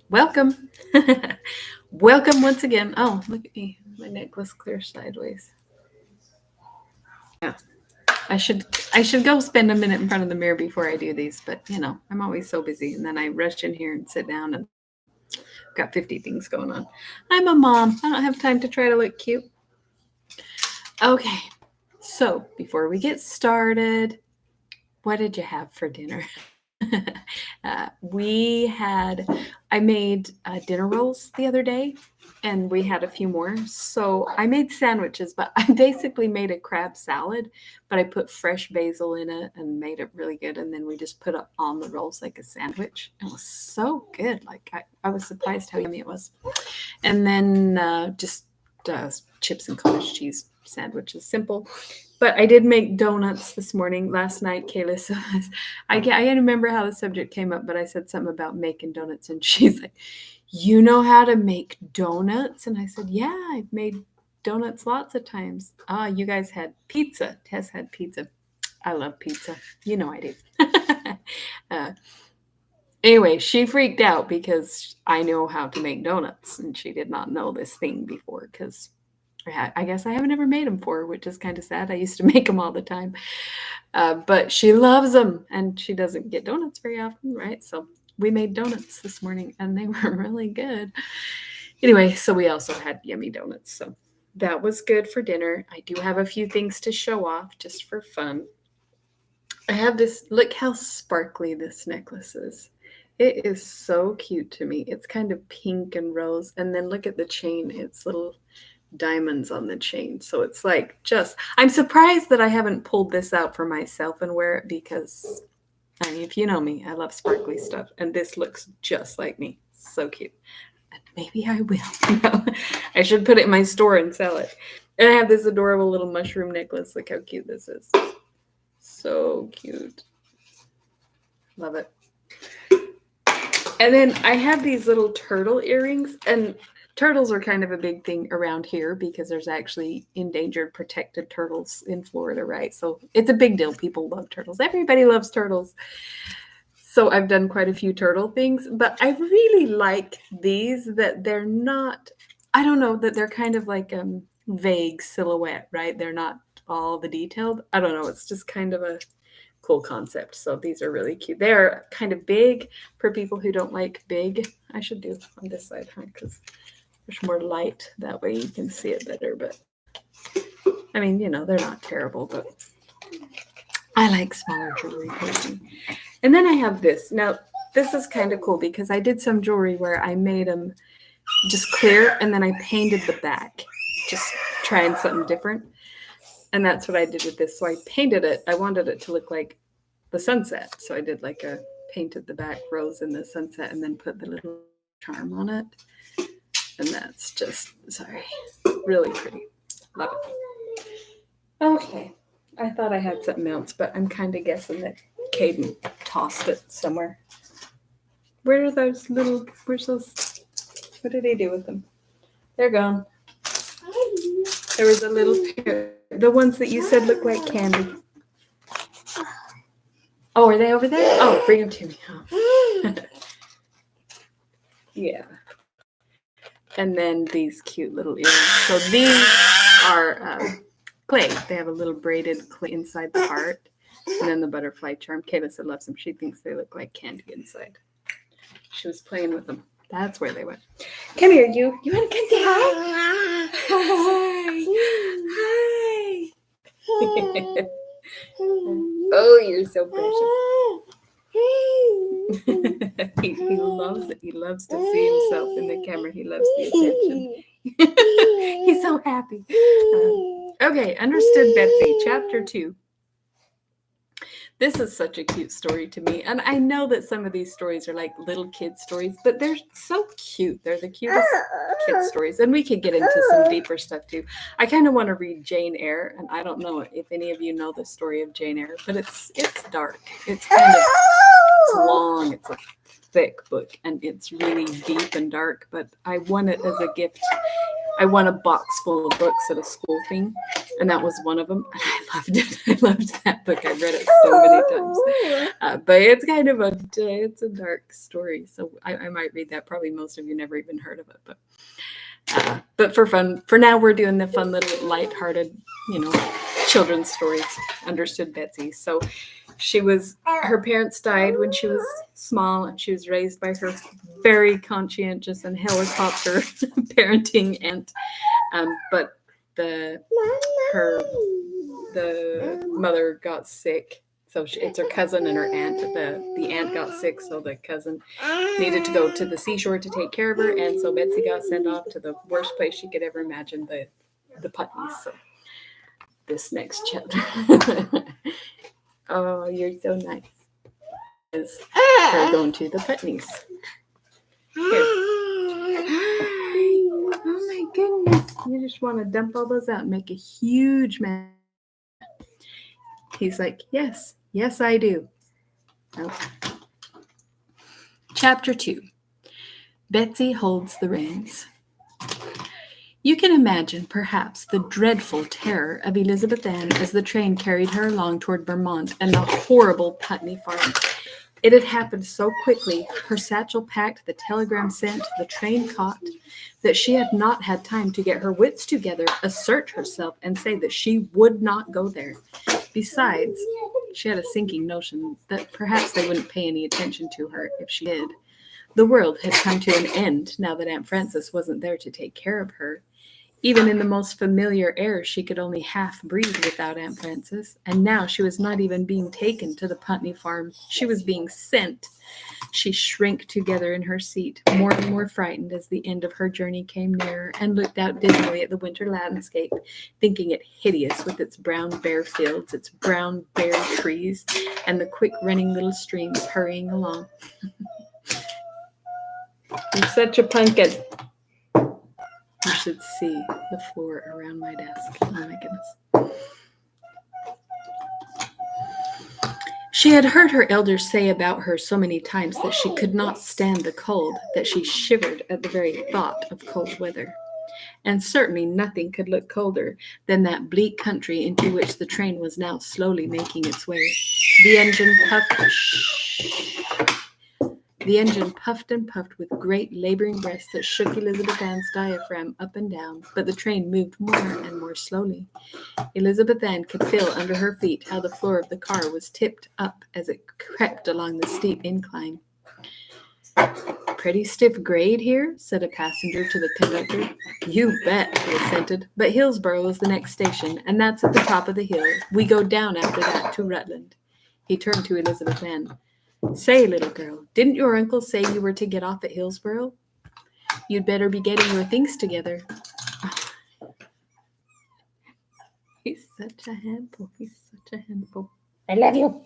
Welcome. Welcome once again. Oh, look at me. My necklace clear sideways. Yeah. I should go spend a minute in front of the mirror before I do these, but I'm always so busy and then I rush in here and sit down and got 50 things going on. I'm a mom. I don't have time to try to look cute. Okay. So, before we get started, what did you have for dinner? I made dinner rolls the other day, and we had a few more. So I made sandwiches, but I basically made a crab salad, but I put fresh basil in it and made it really good. And then we just put it on the rolls like a sandwich. It was so good. Like I was surprised how yummy it was. And then just chips and cottage cheese sandwiches, simple. But I did make donuts this morning, last night, Kayla. So I remember how the subject came up, but I said something about making donuts, and she's like, "You know how to make donuts?" And I said, "Yeah, I've made donuts lots of times." Ah, you guys had pizza. Tess had pizza. I love pizza. You know I do. uh, Anyway, she freaked out because I know how to make donuts, and she did not know this thing before because I guess I haven't ever made them for her, which is kind of sad. I used to make them all the time. But she loves them, and she doesn't get donuts very often, right? So we made donuts this morning, and they were really good. Anyway, so we also had yummy donuts. So that was good for dinner. I do have a few things to show off just for fun. I have this, look how sparkly this necklace is. It is so cute to me. It's kind of pink and rose. And then look at the chain. It's little diamonds on the chain. So it's like I'm surprised that I haven't pulled this out for myself and wear it because, I mean, if you know me, I love sparkly stuff. And this looks just like me. So cute. And maybe I will. No, I should put it in my store and sell it. And I have this adorable little mushroom necklace. Look how cute this is. So cute. Love it. And then I have these little turtle earrings, and turtles are kind of a big thing around here because there's actually endangered protected turtles in Florida, right? So it's a big deal. People love turtles. Everybody loves turtles. So I've done quite a few turtle things, but I really like these that they're not, I don't know, that they're kind of like vague silhouette, right? They're not all the detailed. I don't know. It's just kind of a cool concept. So these are really cute. They're kind of big for people who don't like big. I should do on this side, huh? Because there's more light. That way you can see it better. But I mean, they're not terrible, but I like smaller jewelry personally. And then I have this. Now, this is kind of cool because I did some jewelry where I made them just clear and then I painted the back, just trying something different. And that's what I did with this. So I painted it. I wanted it to look like the sunset. So I did like a painted the back rose in the sunset and then put the little charm on it. And that's just, sorry, really pretty. Love it. Okay. I thought I had something else, but I'm kind of guessing that Caden tossed it somewhere. Where's those, what did he do with them? They're gone. There was a little pair, the ones that you said look like candy. Oh, are they over there? Oh, bring them to me. Oh. Yeah. And then these cute little earrings. So these are clay. They have a little braided clay inside the heart. And then the butterfly charm. Kayla said loves them. She thinks they look like candy inside. She was playing with them. That's where they went. Come here, you. You want to come say hi? Hi. Hi. Oh, you're so precious. he loves it. He loves to see himself in the camera. He loves the attention. He's so happy. Okay, Understood Betsy, Chapter 2. This is such a cute story to me. And I know that some of these stories are like little kid stories, but they're so cute. They're the cutest kid stories. And we could get into some deeper stuff too. I kind of want to read Jane Eyre. And I don't know if any of you know the story of Jane Eyre, but it's dark. It's long. It's a thick book and it's really deep and dark, but I won it as a gift. I won a box full of books at a school thing, and that was one of them. And I loved it. I loved that book. I read it so many times. But it's kind of it's a dark story, so I might read that. Probably most of you never even heard of it, but for fun, for now, we're doing the fun little lighthearted, children's stories. Understood Betsy. So her parents died when she was small, and she was raised by her very conscientious and helicopter parenting aunt. But the mother got sick. So it's her cousin and her aunt. The aunt got sick, so the cousin needed to go to the seashore to take care of her, and so Betsy got sent off to the worst place she could ever imagine, the Putneys. So this next chapter. Oh, you're so nice. Is her going to the Putneys. Here. Hi. Oh my goodness. You just want to dump all those out and make a huge mess. He's like, yes, I do. Oh. Chapter 2. Betsy holds the reins. You can imagine, perhaps, the dreadful terror of Elizabeth Ann as the train carried her along toward Vermont and the horrible Putney farm. It had happened so quickly, her satchel packed, the telegram sent, the train caught, that she had not had time to get her wits together, assert herself, and say that she would not go there. Besides, she had a sinking notion that perhaps they wouldn't pay any attention to her if she did. The world had come to an end now that Aunt Frances wasn't there to take care of her. Even in the most familiar air, she could only half breathe without Aunt Frances, and now she was not even being taken to the Putney farm. She was being sent. She shrank together in her seat, more and more frightened as the end of her journey came nearer, and looked out dismally at the winter landscape, thinking it hideous with its brown bare fields, its brown bare trees, and the quick running little streams hurrying along. You're such a pumpkin. You should see the floor around my desk. Oh my goodness. She had heard her elders say about her so many times that she could not stand the cold, that she shivered at the very thought of cold weather. And certainly nothing could look colder than that bleak country into which the train was now slowly making its way. The engine puffed and puffed with great laboring breaths that shook Elizabeth Ann's diaphragm up and down, but the train moved more and more slowly. Elizabeth Ann could feel under her feet how the floor of the car was tipped up as it crept along the steep incline. Pretty stiff grade here, said a passenger to the conductor. You bet, he assented, but Hillsborough is the next station, and that's at the top of the hill. We go down after that to Rutland. He turned to Elizabeth Ann. Say, little girl, didn't your uncle say you were to get off at Hillsborough? You'd better be getting your things together. He's such a handful. I love you.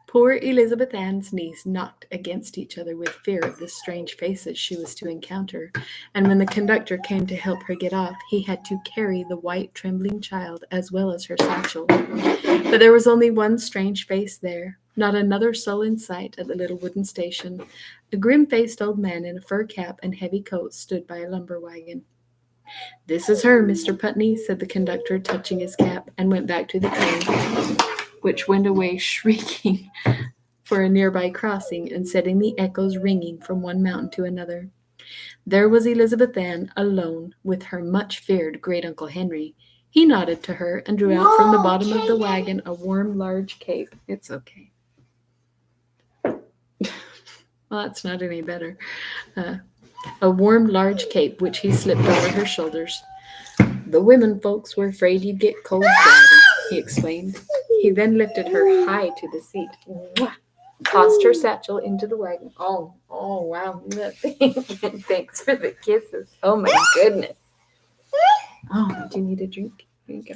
Poor Elizabeth Ann's knees knocked against each other with fear of the strange faces she was to encounter, and when the conductor came to help her get off, he had to carry the white, trembling child as well as her satchel. But there was only one strange face there, not another soul in sight at the little wooden station. A grim-faced old man in a fur cap and heavy coat stood by a lumber wagon. This is her, Mr. Putney, said the conductor, touching his cap, and went back to the train, which went away shrieking for a nearby crossing and setting the echoes ringing from one mountain to another. There was Elizabeth Ann alone with her much-feared great-uncle Henry. He nodded to her and drew out from the bottom of the wagon a warm, large cape. It's okay. Well, that's not any better. A warm, large cape, which he slipped over her shoulders. The women folks were afraid you'd get cold driving, he explained. He then lifted her high to the seat, tossed her satchel into the wagon. Oh, wow. Thanks for the kisses. Oh, my goodness. Oh, do you need a drink? Here you go.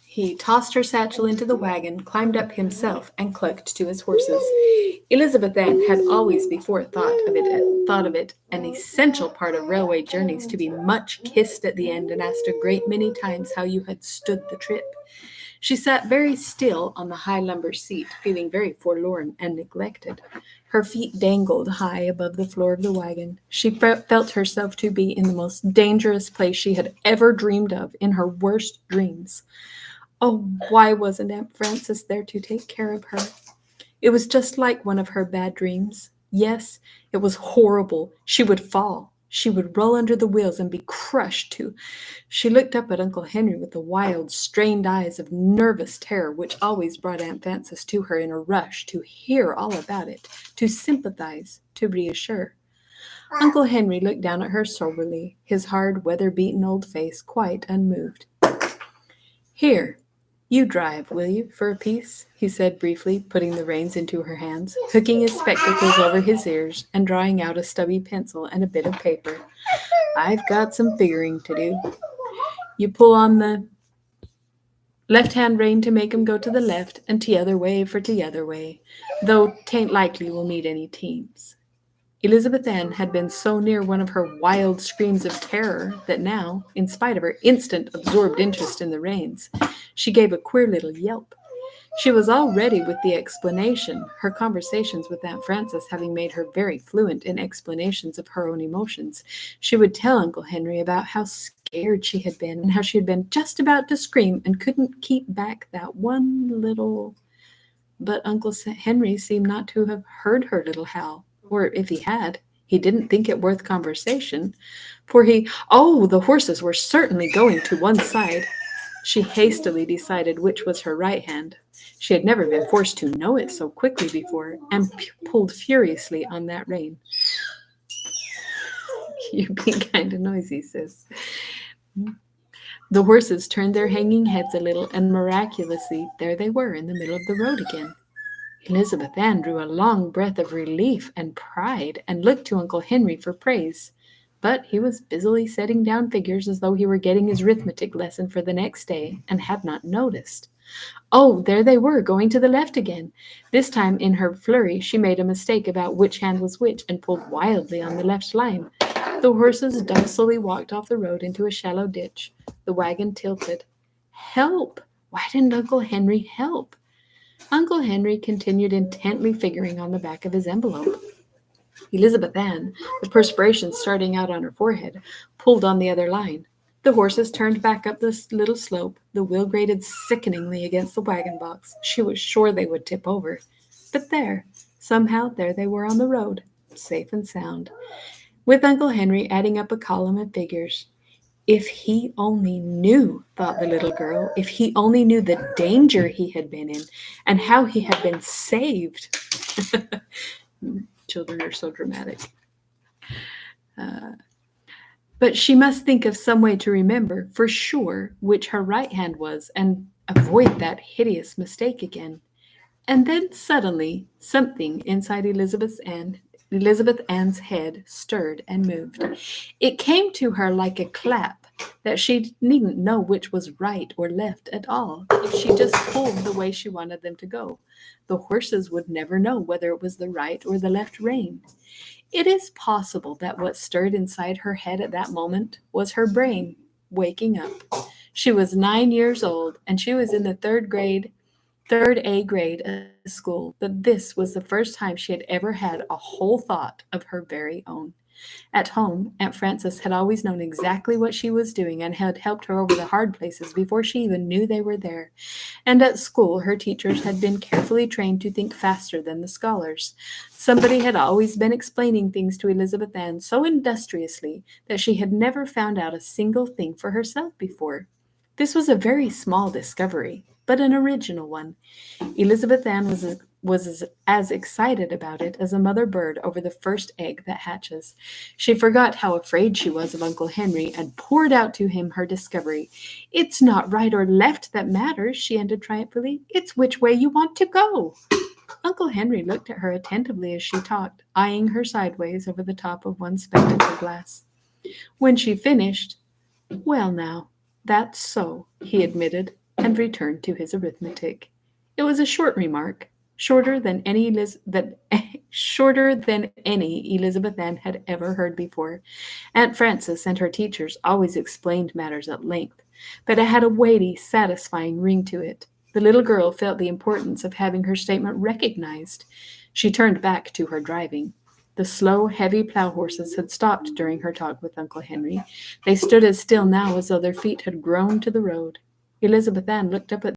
He tossed her satchel into the wagon, climbed up himself, and clucked to his horses. Elizabeth Ann had always before thought of it an essential part of railway journeys to be much kissed at the end and asked a great many times how you had stood the trip. She sat very still on the high lumber seat, feeling very forlorn and neglected. Her feet dangled high above the floor of the wagon. She felt herself to be in the most dangerous place she had ever dreamed of in her worst dreams. Oh, why wasn't Aunt Frances there to take care of her? It was just like one of her bad dreams. Yes, it was horrible. She would fall. She would roll under the wheels and be crushed too. She looked up at Uncle Henry with the wild, strained eyes of nervous terror which always brought Aunt Frances to her in a rush to hear all about it, to sympathize, to reassure. Uncle Henry looked down at her soberly, his hard, weather-beaten old face quite unmoved. "Here, you drive, will you, for a piece?" he said briefly, putting the reins into her hands, hooking his spectacles over his ears, and drawing out a stubby pencil and a bit of paper. "I've got some figuring to do. You pull on the left-hand rein to make 'em go to the left, and t'other way for t'other way, though 'tain't likely we'll meet any teams." Elizabeth Ann had been so near one of her wild screams of terror that now, in spite of her instant absorbed interest in the reins, she gave a queer little yelp. She was all ready with the explanation, her conversations with Aunt Frances having made her very fluent in explanations of her own emotions. She would tell Uncle Henry about how scared she had been and how she had been just about to scream and couldn't keep back that one little. But Uncle Henry seemed not to have heard her little howl, or if he had, he didn't think it worth conversation, for the horses were certainly going to one side. She hastily decided which was her right hand. She had never been forced to know it so quickly before, and pulled furiously on that rein. "You're being kind of noisy, sis." The horses turned their hanging heads a little, and miraculously there they were in the middle of the road again. Elizabeth Ann drew a long breath of relief and pride and looked to Uncle Henry for praise. But he was busily setting down figures as though he were getting his arithmetic lesson for the next day and had not noticed. Oh, there they were, going to the left again. This time, in her flurry, she made a mistake about which hand was which and pulled wildly on the left line. The horses docilely walked off the road into a shallow ditch. The wagon tilted. Help! Why didn't Uncle Henry help? Uncle Henry continued intently figuring on the back of his envelope. Elizabeth Ann, the perspiration starting out on her forehead, pulled on the other line. The horses turned back up this little slope. The wheel grated sickeningly against the wagon box. She was sure they would tip over. But somehow there they were on the road, safe and sound, with Uncle Henry adding up a column of figures. If he only knew, thought the little girl, if he only knew the danger he had been in and how he had been saved. Children are so dramatic. But she must think of some way to remember for sure which her right hand was and avoid that hideous mistake again. And then suddenly something inside Elizabeth Ann's head stirred and moved. It came to her like a clap that she needn't know which was right or left at all if she just pulled the way she wanted them to go. The horses would never know whether it was the right or the left rein. It is possible that what stirred inside her head at that moment was her brain waking up. She was 9 years old, and she was in the third A grade at school, but this was the first time she had ever had a whole thought of her very own. At home, Aunt Frances had always known exactly what she was doing and had helped her over the hard places before she even knew they were there. And at school, her teachers had been carefully trained to think faster than the scholars. Somebody had always been explaining things to Elizabeth Ann so industriously that she had never found out a single thing for herself before. This was a very small discovery, but an original one. Elizabeth Ann was as excited about it as a mother bird over the first egg that hatches. She forgot how afraid she was of Uncle Henry and poured out to him her discovery. "It's not right or left that matters," she ended triumphantly. "It's which way you want to go." Uncle Henry looked at her attentively as she talked, eyeing her sideways over the top of one spectacle glass. When she finished, "Well now, that's so," he admitted, and returned to his arithmetic. It was a short remark, shorter than any Elizabeth Ann had ever heard before. Aunt Frances and her teachers always explained matters at length, but it had a weighty, satisfying ring to it. The little girl felt the importance of having her statement recognized. She turned back to her driving. The slow, heavy plow horses had stopped during her talk with Uncle Henry. They stood as still now as though their feet had grown to the road. Elizabeth Ann looked up at